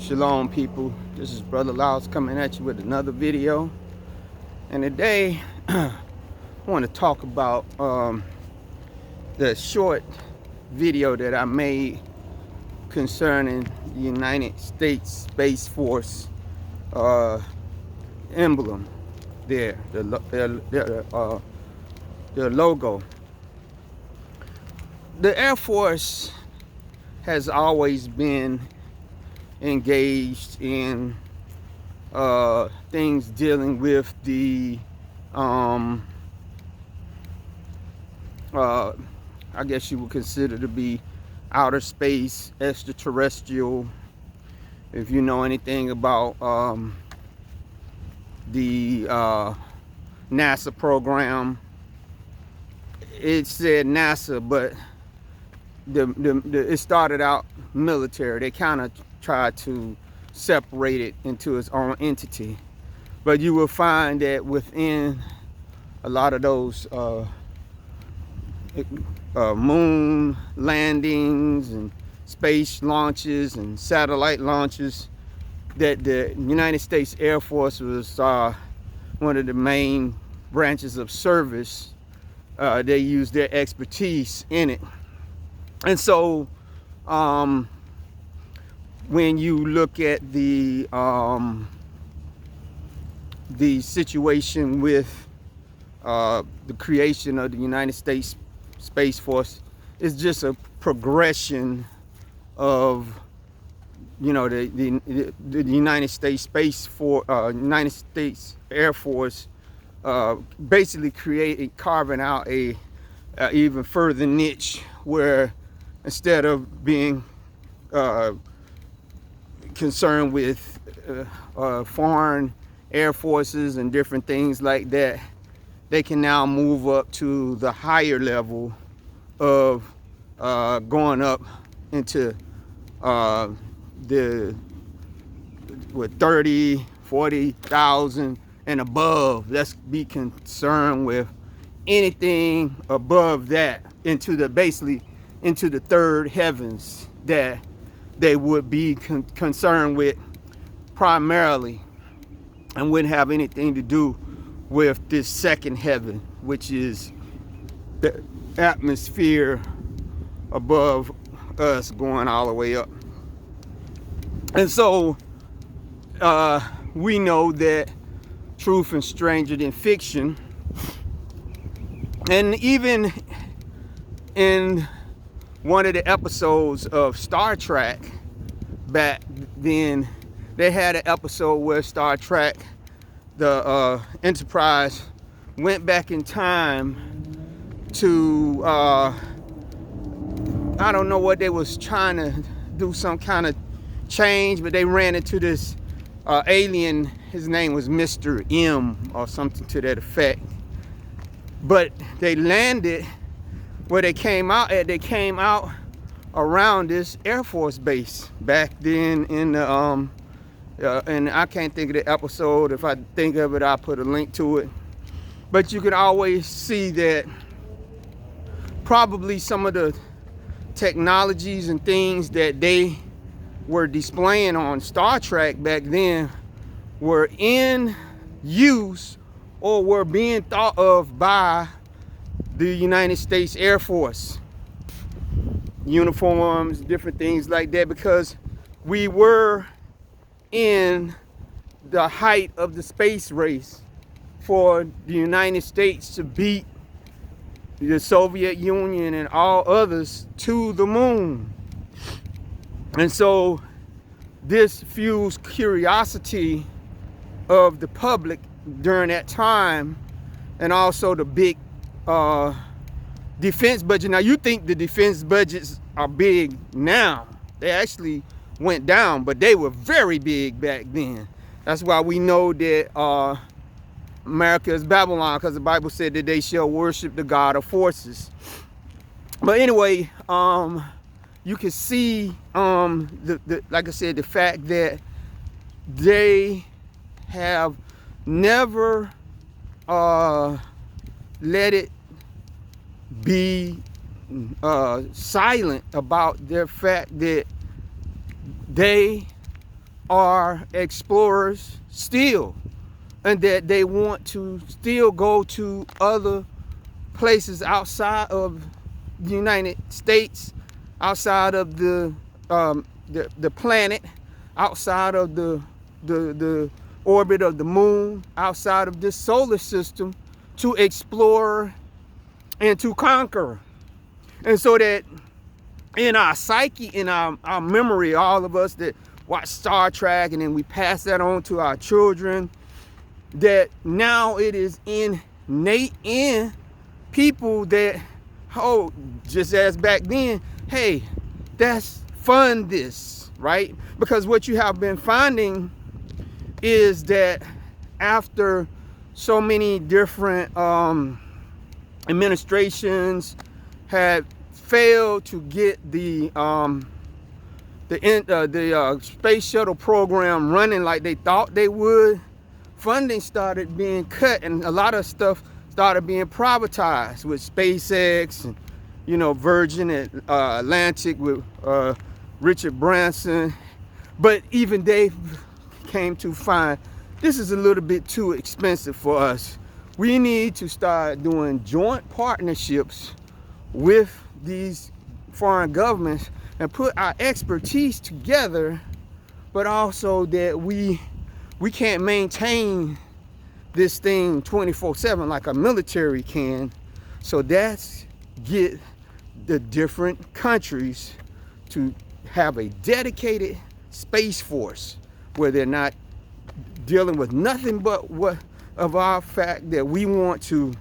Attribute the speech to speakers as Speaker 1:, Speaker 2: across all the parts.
Speaker 1: Shalom, people. This is Brother Laos coming at you with another video. And today, I want to talk about the short video that I made concerning the United States Space Force emblem there, their logo. The Air Force has always been engaged in things dealing with the I guess you would consider to be outer space, extraterrestrial. If you know anything about the NASA program, it said NASA, but it started out military. They kind of tried to separate it into its own entity, but you will find that within a lot of those moon landings and space launches and satellite launches, that the United States Air Force was one of the main branches of service. They used their expertise in it. And so when you look at the situation with the creation of the United States Space Force, it's just a progression of, you know, the United States United States Air Force basically carving out a even further niche where, instead of being concerned with foreign air forces and different things like that, they can now move up to the higher level of going up into the 30,000-40,000 and above. Let's be concerned with anything above that, basically into the third heavens, that they would be concerned with primarily, and wouldn't have anything to do with this second heaven, which is the atmosphere above us going all the way up. And so we know that truth is stranger than fiction. And even in one of the episodes of Star Trek back then, they had an episode where Star Trek, the Enterprise, went back in time to I don't know what they was trying to do, some kind of change, but they ran into this alien. His name was Mr. M or something to that effect. But they landed where they came out at. They came out around this Air Force base back then in the and I can't think of the episode. If I think of it, I'll put a link to it. But you can always see that probably some of the technologies and things that they were displaying on Star Trek back then were in use or were being thought of by the United States Air Force. Uniforms, different things like that, because we were in the height of the space race for the United States to beat the Soviet Union and all others to the moon. And so this fuels curiosity of the public during that time, and also the big defense budget. Now, you think the defense budgets are big now. They actually went down, but they were very big back then. That's why we know that America is Babylon, because the Bible said that they shall worship the God of forces. But anyway, you can see like I said, the fact that they have never let it be silent about their fact that they are explorers still, and that they want to still go to other places outside of the United States, outside of the planet, outside of the orbit of the moon, outside of this solar system, to explore and to conquer. And so that in our psyche, in our memory, all of us that watch Star Trek and then we pass that on to our children, that now it is innate in people that, oh, just as back then, hey, that's fun this, right? Because what you have been finding is that after so many different administrations had failed to get the space shuttle program running like they thought they would, funding started being cut, and a lot of stuff started being privatized with SpaceX and, you know, Virgin Atlantic with Richard Branson. But even they came to find this is a little bit too expensive for us. We need to start doing joint partnerships with these foreign governments and put our expertise together, but also that we can't maintain this thing 24/7 like a military can. So that's get the different countries to have a dedicated space force where they're not dealing with nothing but what of our fact that we want to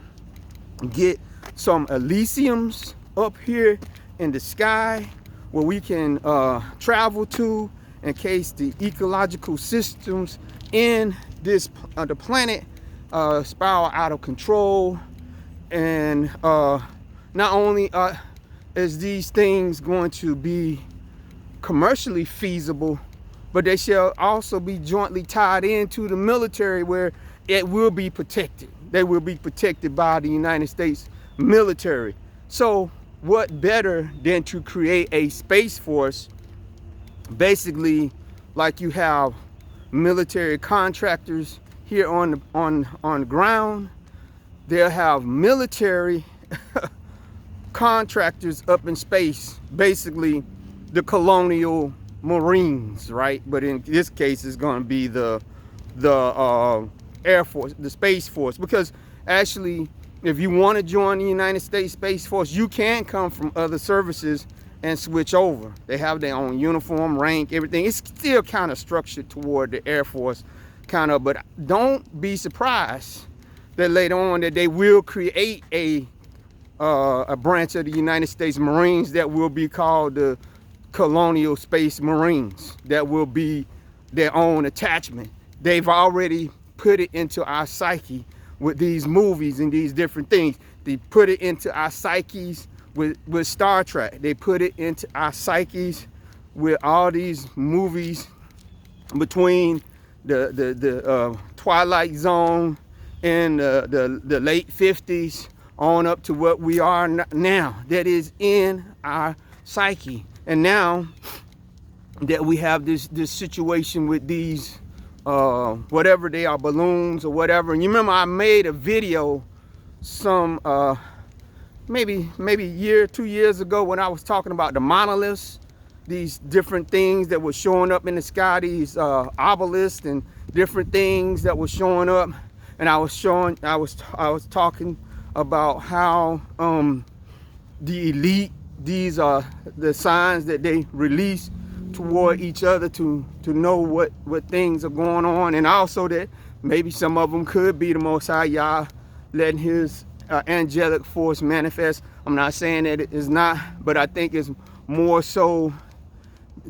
Speaker 1: get some Elysiums up here in the sky where we can travel to in case the ecological systems in this the planet spiral out of control. And not only is these things going to be commercially feasible, but they shall also be jointly tied into the military where it will be protected. They will be protected by the United States military. So what better than to create a space force, basically like you have military contractors here on the ground. They'll have military contractors up in space, basically the colonial Marines, right? But in this case, it's going to be the Air Force, the Space Force, because actually, if you want to join the United States Space Force, you can come from other services and switch over. They have their own uniform, rank, everything. It's still kind of structured toward the Air Force, kind of, but don't be surprised that later on that they will create a branch of the United States Marines that will be called the Colonial Space Marines. That will be their own attachment. They've already put it into our psyche with these movies and these different things. They put it into our psyches with Star Trek. They put it into our psyches with all these movies between the Twilight Zone in the late 50s on up to what we are now. That is in our psyche. And now that we have this situation with these whatever they are, balloons or whatever. And you remember I made a video some maybe a year, 2 years ago, when I was talking about the monoliths, these different things that were showing up in the sky, these obelisks and different things that were showing up. And I was talking about how the elite, these are the signs that they release toward each other to know what things are going on, and also that maybe some of them could be the Most High Yah letting his angelic force manifest. I'm not saying that it is not, but I think it's more so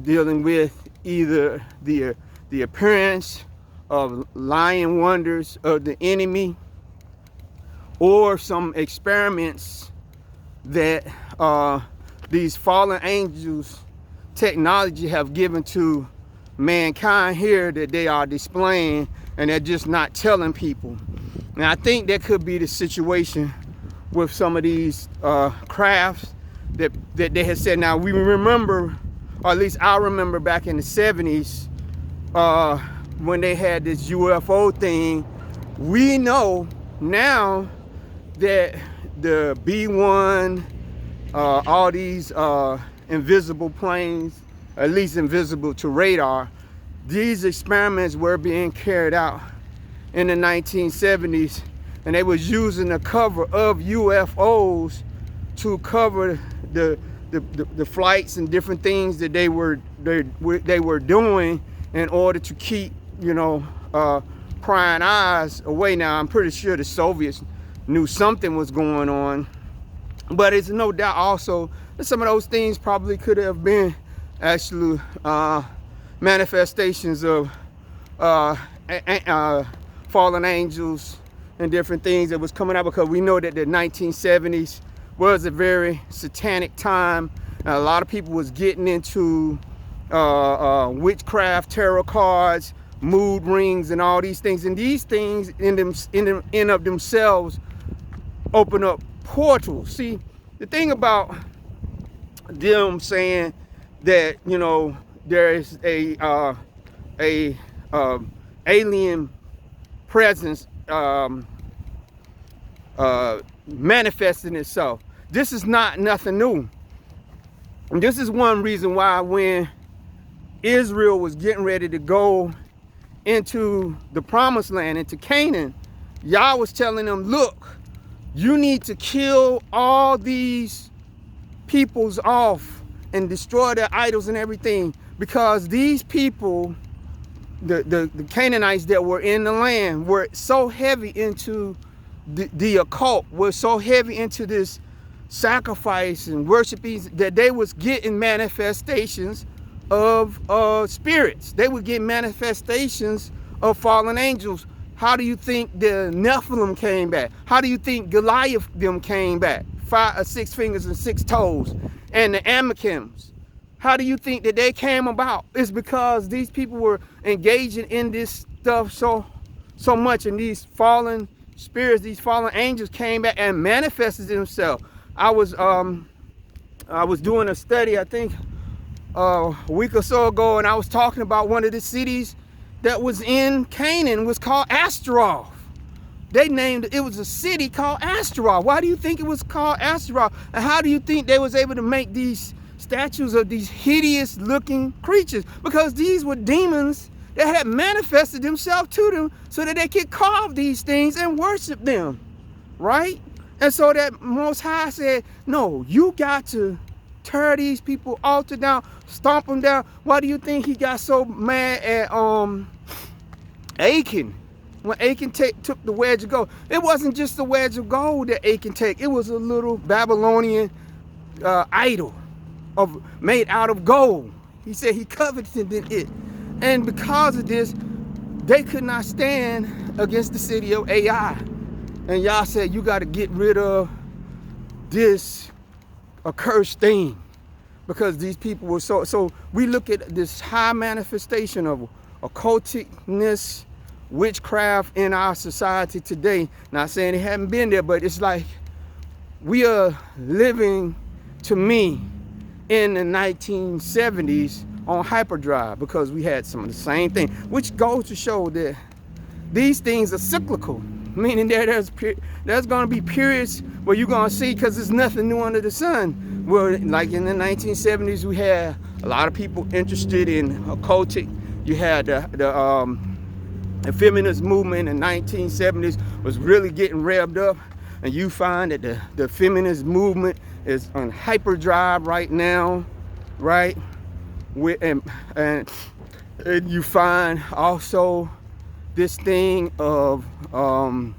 Speaker 1: dealing with either the appearance of lying wonders of the enemy, or some experiments that these fallen angels technology have given to mankind here that they are displaying, and they're just not telling people. And I think that could be the situation with some of these crafts that they had said. Now we remember, or at least I remember back in the 70s, when they had this UFO thing, we know now that the B-1, all these invisible planes, at least invisible to radar, these experiments were being carried out in the 1970s, and they was using the cover of UFOs to cover the flights and different things that they were doing in order to keep, you know, prying eyes away. Now, I'm pretty sure the Soviets knew something was going on, but it's no doubt also that some of those things probably could have been actually manifestations of fallen angels and different things that was coming out, because we know that the 1970s was a very satanic time. A lot of people was getting into witchcraft, tarot cards, mood rings, and all these things. And these things in of themselves open up portals. See, the thing about them saying that, you know, there is a alien presence manifesting itself. This is not nothing new. And this is one reason why when Israel was getting ready to go into the promised land, into Canaan, Yah was telling them, look, you need to kill all these peoples off and destroy their idols and everything, because these people, the Canaanites that were in the land, were so heavy into the occult, were so heavy into this sacrifice and worshiping, that they was getting manifestations of spirits. They would get manifestations of fallen angels. How do you think the Nephilim came back? How do you think Goliath them came back? 6 fingers and 6 toes. And the Anakims. How do you think that they came about? It's because these people were engaging in this stuff so much, and these fallen spirits, these fallen angels came back and manifested themselves. I was doing a study, I think a week or so ago, and I was talking about one of the cities that was in Canaan was called Astaroth. They named it, was a city called Astaroth. Why do you think it was called Astaroth? And how do you think they was able to make these statues of these hideous looking creatures? Because these were demons that had manifested themselves to them so that they could carve these things and worship them, right? And so that Most High said, no, you got to tear these people altar down, stomp them down. Why do you think he got so mad at Achan? When Achan took the wedge of gold, it wasn't just the wedge of gold that Achan took. It was a little Babylonian idol made out of gold. He said he coveted it. And because of this, they could not stand against the city of Ai. And Yah said, you got to get rid of this accursed thing, because these people were so we look at this high manifestation of occulticness, witchcraft in our society today. Not saying it hadn't been there, but it's like we are living, to me, in the 1970s on hyperdrive, because we had some of the same thing, which goes to show that these things are cyclical, meaning that there's going to be periods where you're going to see, because there's nothing new under the sun. Well, like in the 1970s, we had a lot of people interested in occultic. You had the feminist movement in the 1970s was really getting revved up, and you find that the feminist movement is on hyperdrive right now, right? And you find also this thing of the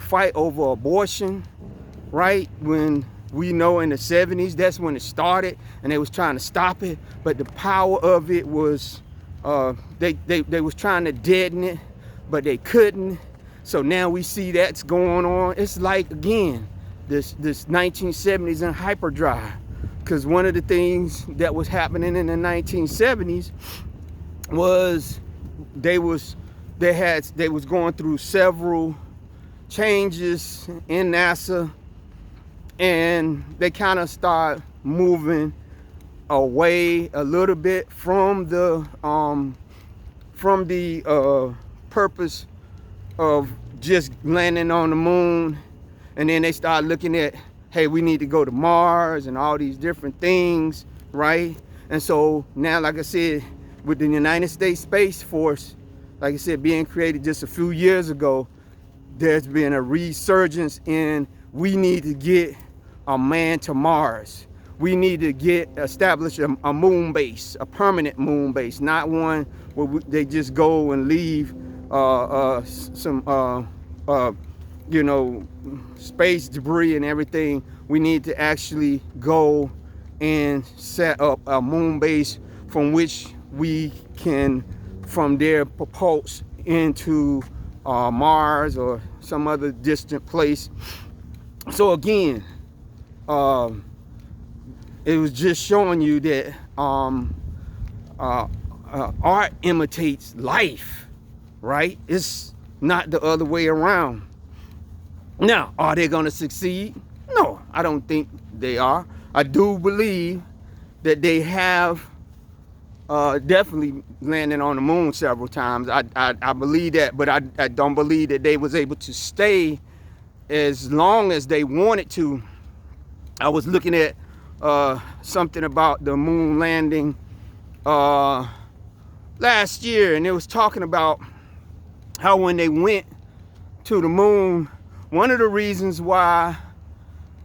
Speaker 1: fight over abortion, right? When we know in the 70s, that's when it started, and they was trying to stop it, but the power of it was they was trying to deaden it, but they couldn't. So now we see that's going on. It's like, again, this 1970s in hyperdrive, because one of the things that was happening in the 1970s was they was going through several changes in NASA, and they kind of start moving away a little bit from the purpose of just landing on the moon, and then they start looking at, hey, we need to go to Mars and all these different things, right? And so now, like I said, with the United States Space Force, like I said, being created just a few years ago, there's been a resurgence in, we need to get a man to Mars. We need to establish a moon base, a permanent moon base, not one where they just go and leave some space debris and everything. We need to actually go and set up a moon base from which we can, from there, propulse into Mars or some other distant place. So again, it was just showing you that art imitates life, right? It's not the other way around. Now, are they going to succeed? No, I don't think they are. I do believe that they have definitely landed on the moon several times. I believe that, but I don't believe that they was able to stay as long as they wanted to. I was looking at something about the moon landing last year, and it was talking about how when they went to the moon, one of the reasons why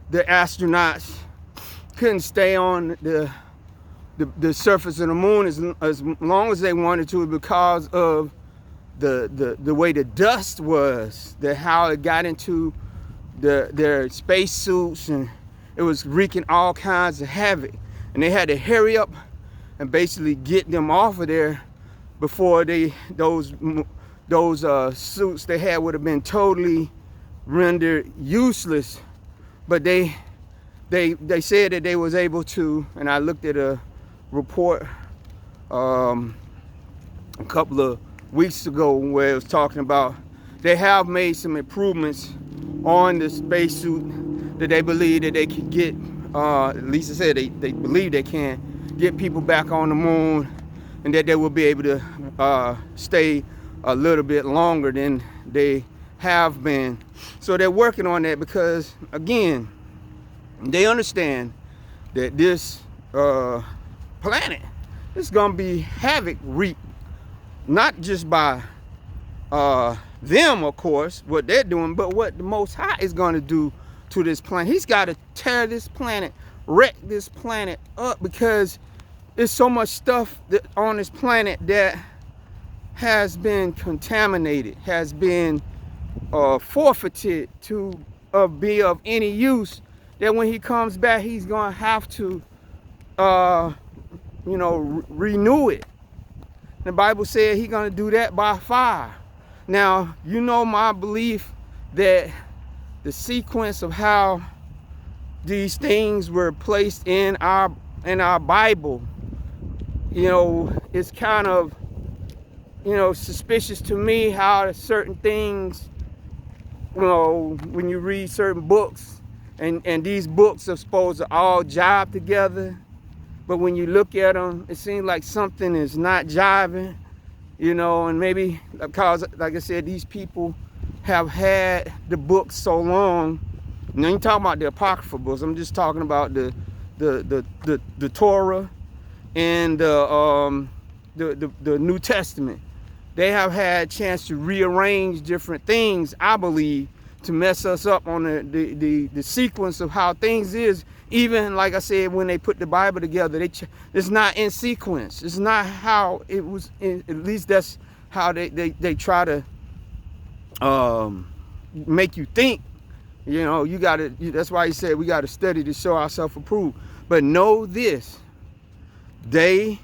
Speaker 1: the astronauts couldn't stay on the surface of the moon as long as they wanted to, because of the way the dust was, how it got into their space suits, and it was wreaking all kinds of havoc, and they had to hurry up and basically get them off of there before those suits they had would have been totally rendered useless. But they said that they was able to, and I looked at a report a couple of weeks ago where it was talking about they have made some improvements on the spacesuit that they believe that they can get, at least I said they believe they can get people back on the moon, and that they will be able to stay a little bit longer than they have been. So they're working on that because, again, they understand that this planet is going to be havoc wreaked, not just by them, of course, what they're doing, but what the Most High is going to do to this planet. He's got to tear this planet, wreck this planet up, because there's so much stuff on this planet that has been contaminated, has been forfeited to be of any use, that when he comes back, he's going to have to renew it. The Bible said he's going to do that by fire. Now, you know my belief that the sequence of how these things were placed in our Bible, it's kind of, suspicious to me how certain things, when you read certain books, and these books are supposed to all jive together, but when you look at them, it seems like something is not jiving, and maybe because, like I said, these people have had the books so long. Now, you ain't talking about the apocryphal books. I'm just talking about the Torah and the New Testament. They have had a chance to rearrange different things, I believe, to mess us up on the sequence of how things is. Even, like I said, when they put the Bible together, it's not in sequence. It's not how it was, at least that's how they try to make you think. You gotta, that's why he said we gotta study to show ourselves approved. But know this, they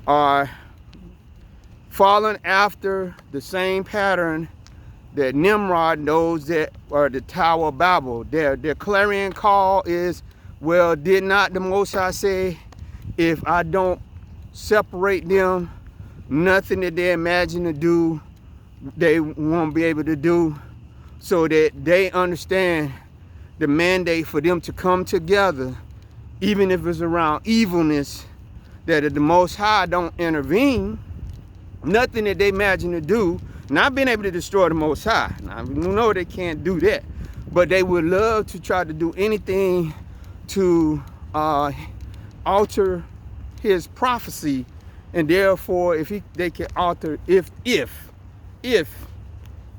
Speaker 1: are following after the same pattern that Nimrod knows, that are the Tower of Babel. Their clarion call is, well, did not the Most High say, if I don't separate them, nothing that they imagine to do, they won't be able to do? So that they understand the mandate for them to come together even if it's around evilness, that if the Most High don't intervene, nothing that they imagine to do, not being able to destroy the Most High. Now, we know they can't do that, but they would love to try to do anything to alter his prophecy, and therefore, if they could alter, if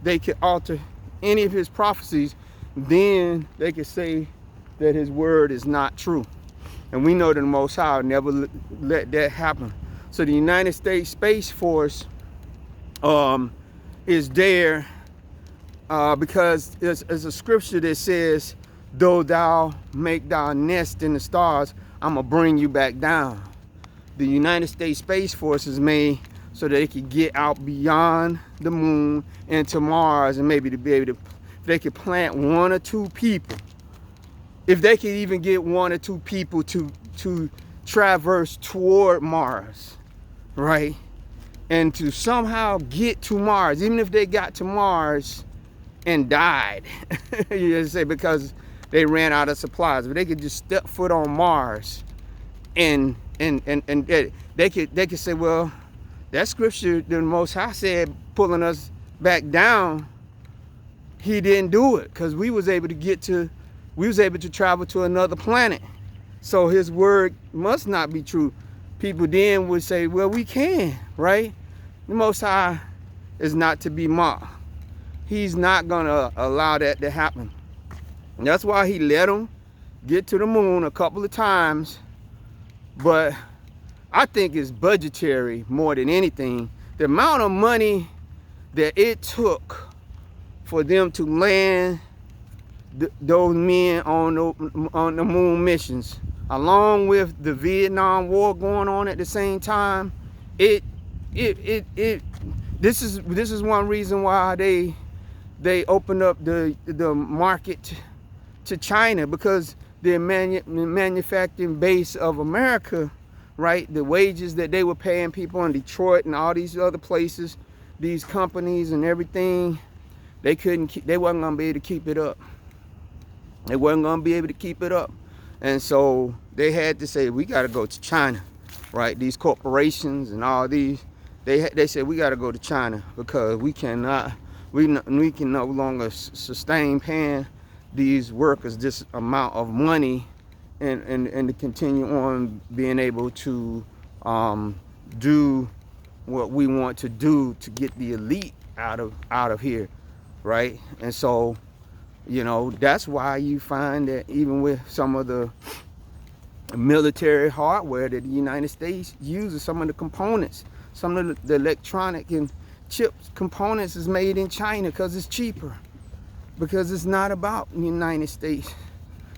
Speaker 1: they could alter any of his prophecies, then they could say that his word is not true. And we know that the Most High never let that happen. So the United States Space Force is there because there's a scripture that says, though thou make thy nest in the stars, I'm going to bring you back down. The United States Space Force is made so that they could get out beyond the moon and to Mars, and maybe to be able to, if they could plant 1 or 2 people, if they could even get 1 or 2 people to traverse toward Mars, right? And to somehow get to Mars, even if they got to Mars and died, you say, because they ran out of supplies, but they could just step foot on Mars, and they could say, well, that scripture, the Most High said, pulling us back down, he didn't do it because we was able to travel to another planet. So his word must not be true. People then would say, well, we can, right? The Most High is not to be mocked. He's not going to allow that to happen. And that's why he let them get to the moon a couple of times. But I think it's budgetary more than anything. The amount of money that it took for them to land those men on the moon missions, along with the Vietnam War going on at the same time, this is one reason why they opened up the market to China, because the manufacturing base of America, right? The wages that they were paying people in Detroit and all these other places, these companies and everything, they wasn't gonna be able to keep it up. They wasn't gonna be able to keep it up. And so they had to say, we gotta go to China, right? These corporations and all these, they said, we gotta go to China because we can no longer sustain paying these workers this amount of money and to continue on being able to do what we want to do to get the elite out of here, right? And so, you know, that's why you find that even with some of the military hardware that the United States uses, some of the components, some of the electronic and chips components is made in China because it's cheaper. Because it's not about the United States.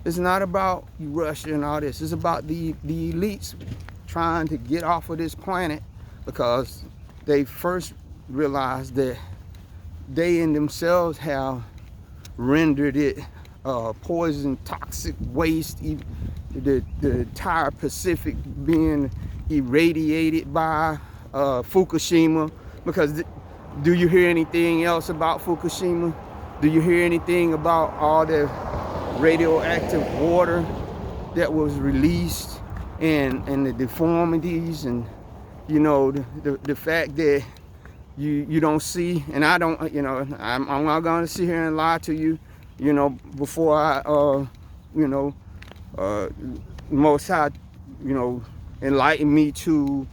Speaker 1: It's not about Russia and all this. It's about the elites trying to get off of this planet because they first realized that they in themselves have rendered it poison, toxic waste, the entire Pacific being irradiated by Fukushima. Because do you hear anything else about Fukushima? Do you hear anything about all the radioactive water that was released and the deformities and, you know, the fact that you don't see, and I don't, you know, I'm not going to sit here and lie to you, you know, before I, you know, Most High, you know, enlighten me to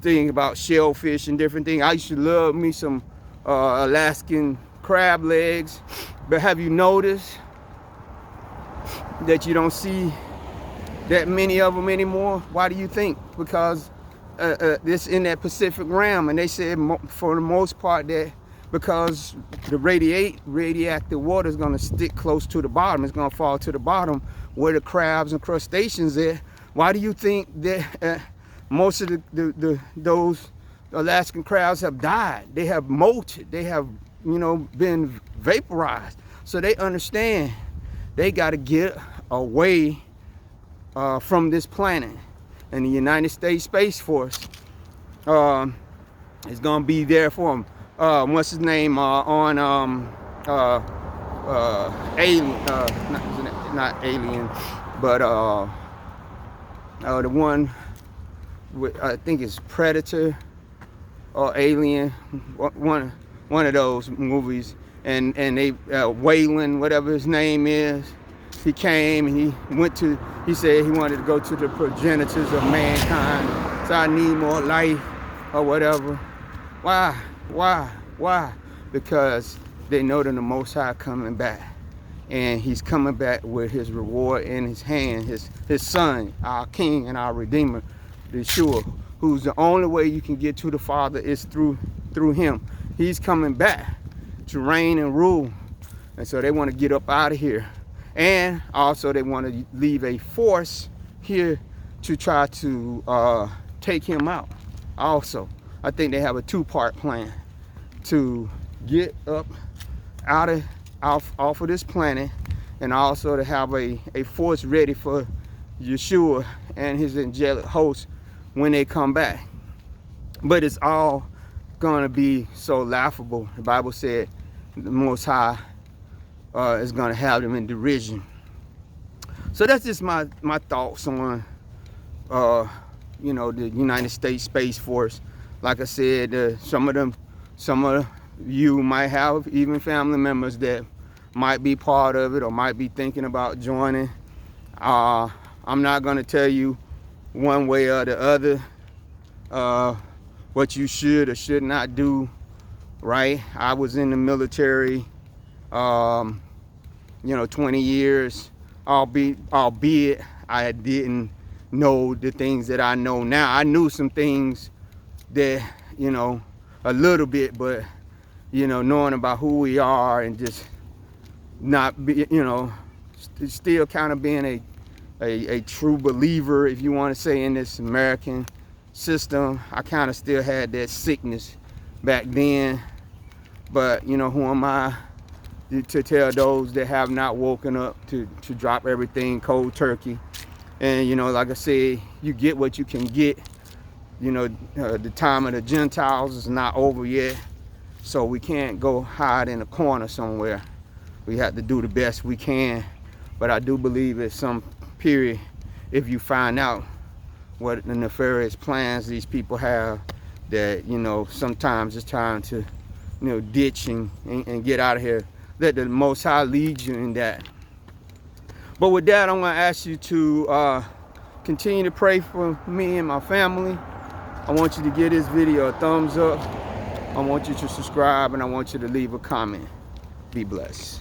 Speaker 1: think about shellfish and different things. I used to love me some Alaskan crab legs, but have you noticed that you don't see that many of them anymore? Why do you think? Because this in that Pacific realm, and they said for the most part that because the radioactive water is going to stick close to the bottom, it's going to fall to the bottom where the crabs and crustaceans are. Why do you think that most of those Alaskan crabs have died? They have molted. They have, you know, been vaporized. So they understand they got to get away from this planet. And the United States Space Force is going to be there for them. What's his name? On Alien, not Alien, but The one with, I think it's Predator or Alien, one of those movies. And they Wayland, whatever his name is, he came and he said he wanted to go to the progenitors of mankind. So I need more life or whatever. Why? Because they know that the Most High coming back, and he's coming back with his reward in his hand, his son, our King and our Redeemer, Yahshua, who's the only way you can get to the Father is through him. He's coming back to reign and rule, and so they want to get up out of here, and also they want to leave a force here to try to take him out. Also, I think they have a two-part plan to get up off of this planet, and also to have a force ready for Yahshua and his angelic host when they come back. But it's all gonna be so laughable. The Bible said the Most High is gonna have them in derision. So that's just my thoughts on the United States Space Force. Like I said, some of you might have even family members that might be part of it or might be thinking about joining. I'm not going to tell you one way or the other what you should or should not do, right? I was in the military 20 years, albeit I didn't know the things that I know now. I knew some things that, a little bit, but, knowing about who we are and just not be, still kind of being a true believer, if you want to say, in this American system. I kind of still had that sickness back then, but, who am I to tell those that have not woken up to drop everything cold turkey? And, like I said, you get what you can get. The time of the Gentiles is not over yet, so we can't go hide in a corner somewhere. We have to do the best we can. But I do believe at some period, if you find out what the nefarious plans these people have, that sometimes it's time to ditch and get out of here. Let the Most High lead you in that. But with that, I'm going to ask you to continue to pray for me and my family. I want you to give this video a thumbs up. I want you to subscribe, and I want you to leave a comment. Be blessed.